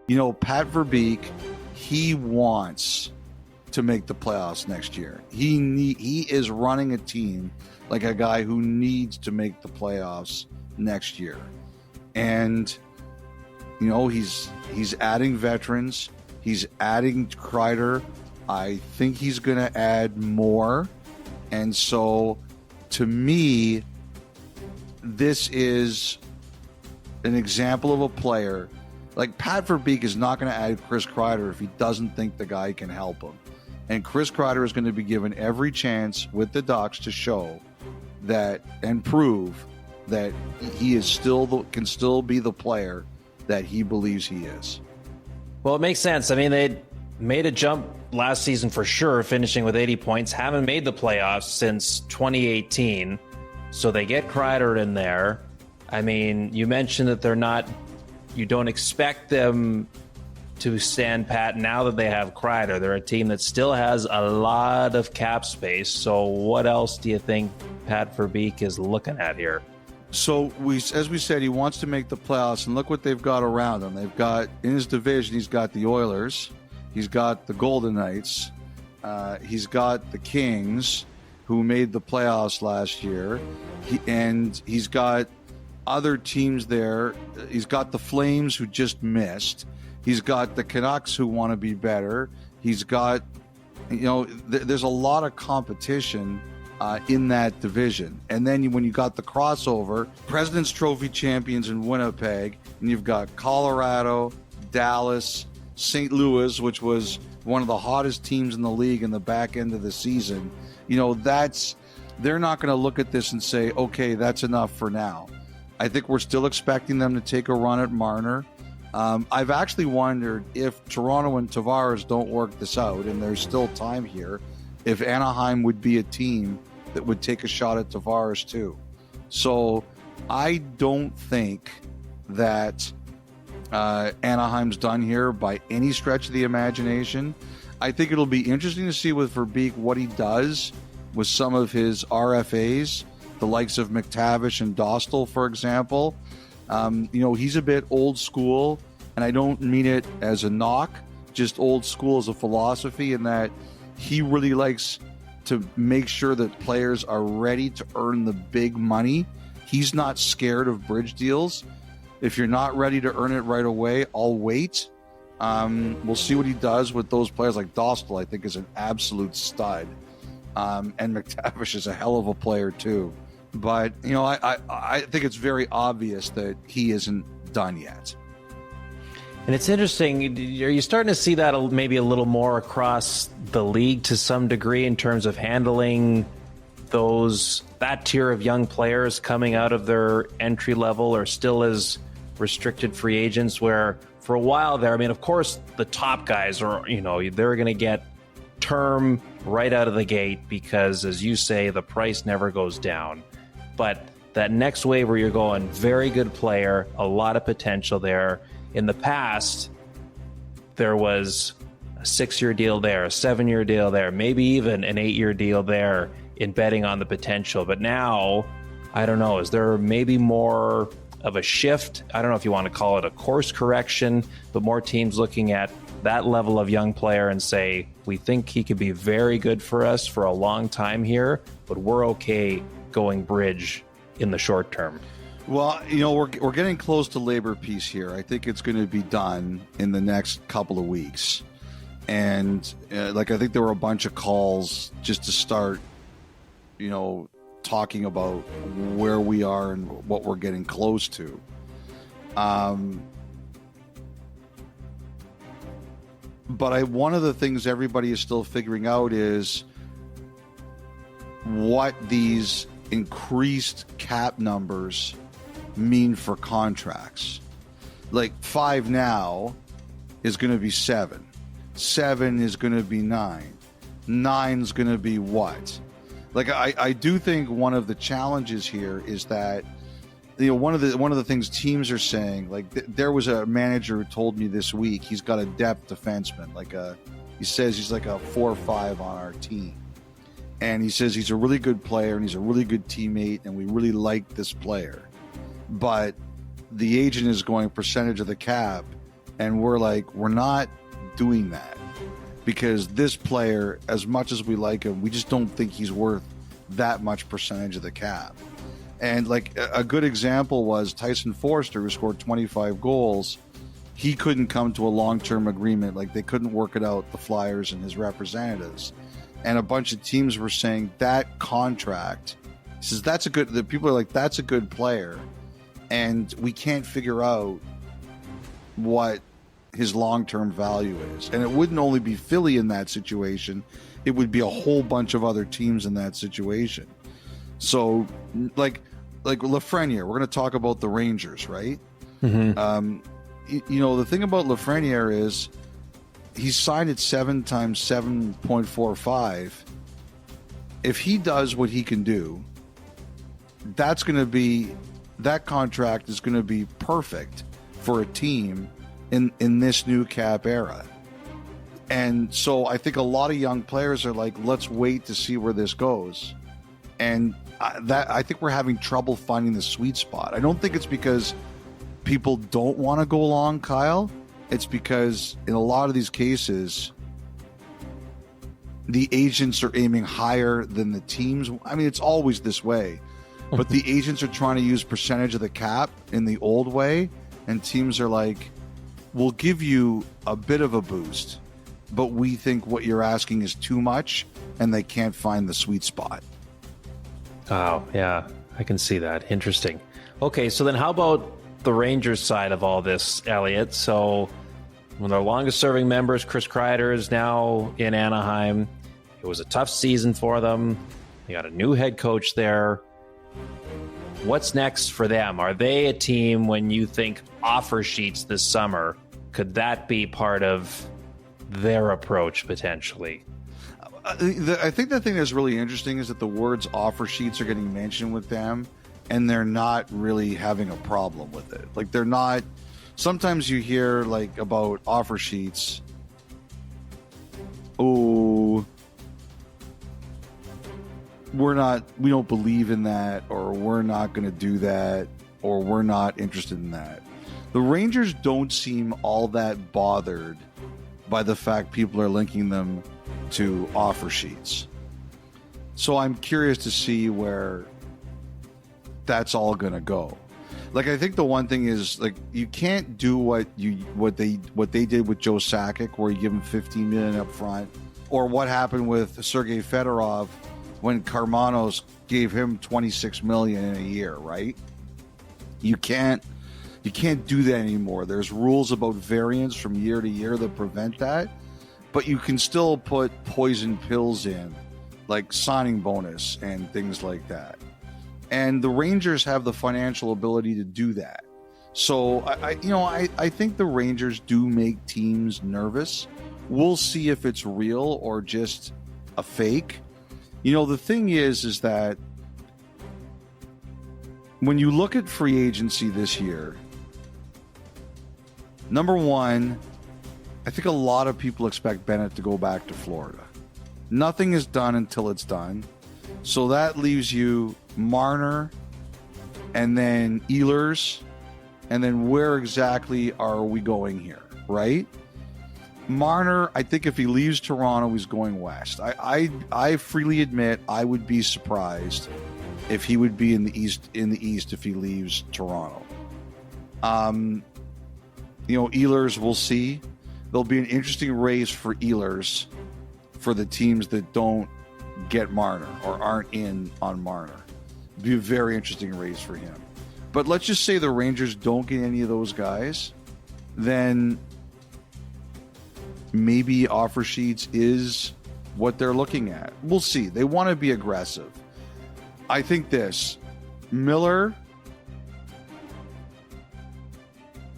Pat Verbeek, he wants to make the playoffs next year. He is running a team like a guy who needs to make the playoffs next year. And he's adding veterans, he's adding Kreider. I think he's going to add more. And so to me, this is an example of a player. Like, Pat Verbeek is not going to add Chris Kreider if he doesn't think the guy can help him. And Chris Kreider is going to be given every chance with the Ducks to show that and prove that he is can still be the player that he believes he is. Well, it makes sense. I mean, they made a jump last season for sure, finishing with 80 points. Haven't made the playoffs since 2018. So they get Kreider in there. I mean, you mentioned that you don't expect them to stand pat now that they have Kreider. They're a team that still has a lot of cap space. So what else do you think Pat Verbeek is looking at here? So as we said, he wants to make the playoffs, and look what they've got around him. They've got, in his division, he's got the Oilers, he's got the Golden Knights, he's got the Kings, who made the playoffs last year, and he's got other teams there. He's got the Flames, who just missed. He's got the Canucks, who want to be better. He's got, there's a lot of competition in that division. And then when you got the crossover, President's Trophy champions in Winnipeg, and you've got Colorado, Dallas, St. Louis, which was one of the hottest teams in the league in the back end of the season. They're not going to look at this and say, okay, that's enough for now. I think we're still expecting them to take a run at Marner. I've actually wondered, if Toronto and Tavares don't work this out, and there's still time here, if Anaheim would be a team that would take a shot at Tavares too. So I don't think that Anaheim's done here by any stretch of the imagination. I think it'll be interesting to see with Verbeek what he does with some of his RFAs, the likes of McTavish and Dostal, for example. He's a bit old school, and I don't mean it as a knock, just old school as a philosophy, in that he really likes to make sure that players are ready to earn the big money. He's not scared of bridge deals. If you're not ready to earn it right away, I'll wait. We'll see what he does with those players. Like Dostal, I think, is an absolute stud. And McTavish is a hell of a player too. But, I think it's very obvious that he isn't done yet. And it's interesting, are you starting to see that maybe a little more across the league to some degree in terms of handling that tier of young players coming out of their entry level or still as restricted free agents, where for a while there, I mean, of course, the top guys are, they're going to get term right out of the gate because, as you say, the price never goes down. But that next wave where you're going, very good player, a lot of potential there. In the past, there was a 6-year deal there, a 7-year deal there, maybe even an 8-year deal there in betting on the potential. But now, I don't know, is there maybe more of a shift? I don't know if you want to call it a course correction, but more teams looking at that level of young player and say, we think he could be very good for us for a long time here, but we're okay going bridge in the short term. Well, we're getting close to labor peace here. I think it's going to be done in the next couple of weeks. And I think there were a bunch of calls just to start, talking about where we are and what we're getting close to. But one of the things everybody is still figuring out is what these increased cap numbers mean for contracts. Like 5 now is going to be 7. 7 is going to be 9. 9 is going to be what? Like, I do think one of the challenges here is that, one of the things teams are saying, like there was a manager who told me this week he's got a depth defenseman, he says he's like a 4 or 5 on our team. And he says he's a really good player and he's a really good teammate and we really like this player. But the agent is going percentage of the cap, And we're like, we're not doing that because this player, as much as we like him, we just don't think he's worth that much percentage of the cap. And like a good example was Tyson Forster, who scored 25 goals. He couldn't come to a long-term agreement. Like they couldn't work it out, the Flyers and his representatives. And a bunch of teams were saying that contract, says that's a good, the people are like, that's a good player. And we can't figure out what his long-term value is. And it wouldn't only be Philly in that situation. It would be a whole bunch of other teams in that situation. So like Lafreniere, we're going to talk about the Rangers, right? Mm-hmm. You know, the thing about Lafreniere is he's signed at 7 times 7.45. If he does what he can do, that contract is going to be perfect for a team in this new cap era. And so I think a lot of young players are like, let's wait to see where this goes. And I think we're having trouble finding the sweet spot. I don't think it's because people don't want to go along, Kyle. It's because in a lot of these cases, the agents are aiming higher than the teams. I mean, it's always this way. But the agents are trying to use percentage of the cap in the old way. And teams are like, we'll give you a bit of a boost, but we think what you're asking is too much, and they can't find the sweet spot. Oh, yeah, I can see that. Interesting. Okay, so then how about the Rangers side of all this, Elliot? So one of their longest-serving members, Chris Kreider, is now in Anaheim. It was a tough season for them. They got a new head coach there. What's next for them? Are they a team, when you think offer sheets this summer, could that be part of their approach potentially? I think the thing that's really interesting is that the words offer sheets are getting mentioned with them, and they're not really having a problem with it. Like they're not. Sometimes you hear like about offer sheets. Oh, we don't believe in that, or we're not going to do that, or we're not interested in that. The Rangers don't seem all that bothered by the fact people are linking them to offer sheets. So I'm curious to see where that's all going to go. Like, I think the one thing is, like, you can't do what they did with Joe Sakic, where you give him $15 million up front, or what happened with Sergei Fedorov when Karmanos gave him $26 million in a year, right? You can't do that anymore. There's rules about variance from year to year that prevent that, but you can still put poison pills in, like signing bonus and things like that. And the Rangers have the financial ability to do that. So I think the Rangers do make teams nervous. We'll see if it's real or just a fake. You know, the thing is that when you look at free agency this year, number one, I think a lot of people expect Bennett to go back to Florida. Nothing is done until it's done. So that leaves you Marner and then Ehlers, and then where exactly are we going here, right? Marner, I think if he leaves Toronto, he's going west. I freely admit I would be surprised if he would be in the east if he leaves Toronto. Ehlers, we'll see. There'll be an interesting race for Ehlers for the teams that don't get Marner or aren't in on Marner. It'll be a very interesting race for him. But let's just say the Rangers don't get any of those guys, then maybe offer sheets is what they're looking at. We'll see. They want to be aggressive. I think this, Miller,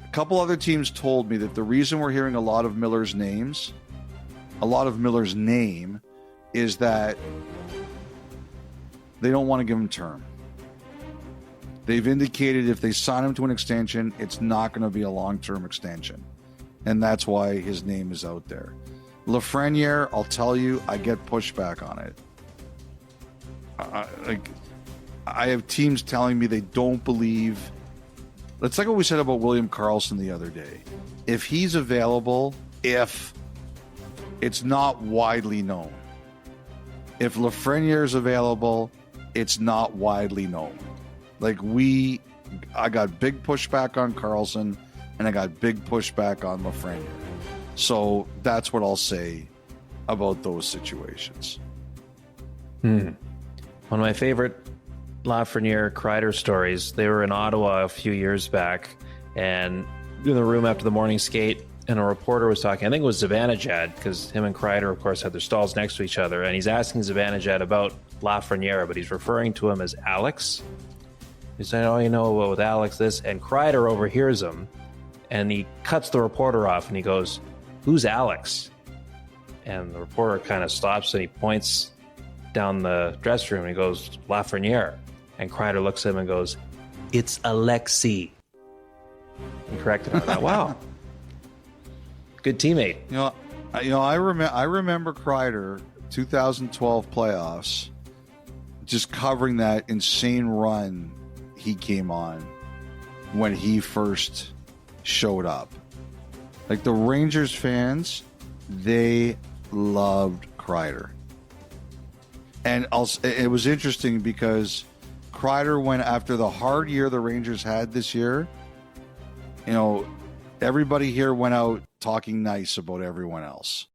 a couple other teams told me that the reason we're hearing a lot of Miller's name is that they don't want to give him term. They've indicated if they sign him to an extension, it's not going to be a long-term extension. And that's why his name is out there. Lafreniere, I'll tell you, I get pushback on it. I have teams telling me they don't believe It's like what we said about William Karlsson the other day. If he's available, if it's not widely known. If Lafreniere is available, it's not widely known. Like I got big pushback on Karlsson, and I got big pushback on Lafreniere. So that's what I'll say about those situations. One of my favorite Lafreniere Kreider stories. They were in Ottawa a few years back, and in the room after the morning skate, and a reporter was talking. I think it was Zibanejad, because him and Kreider, of course, had their stalls next to each other, and he's asking Zibanejad about Lafreniere, but he's referring to him as Alex. He's saying, "Oh, you know, with Alex this," and Kreider overhears him, and he cuts the reporter off, and he goes, "Who's Alex?" And the reporter kind of stops, and he points down the dressing room, and he goes, "Lafreniere." And Kreider looks at him and goes, "It's Alexi." And corrected him. I thought, wow. Good teammate. I remember Kreider 2012 playoffs, just covering that insane run he came on when he first showed up. Like, the Rangers fans, they loved Kreider. And it was interesting because Kreider went after the hard year the Rangers had this year. Everybody here went out talking nice about everyone else.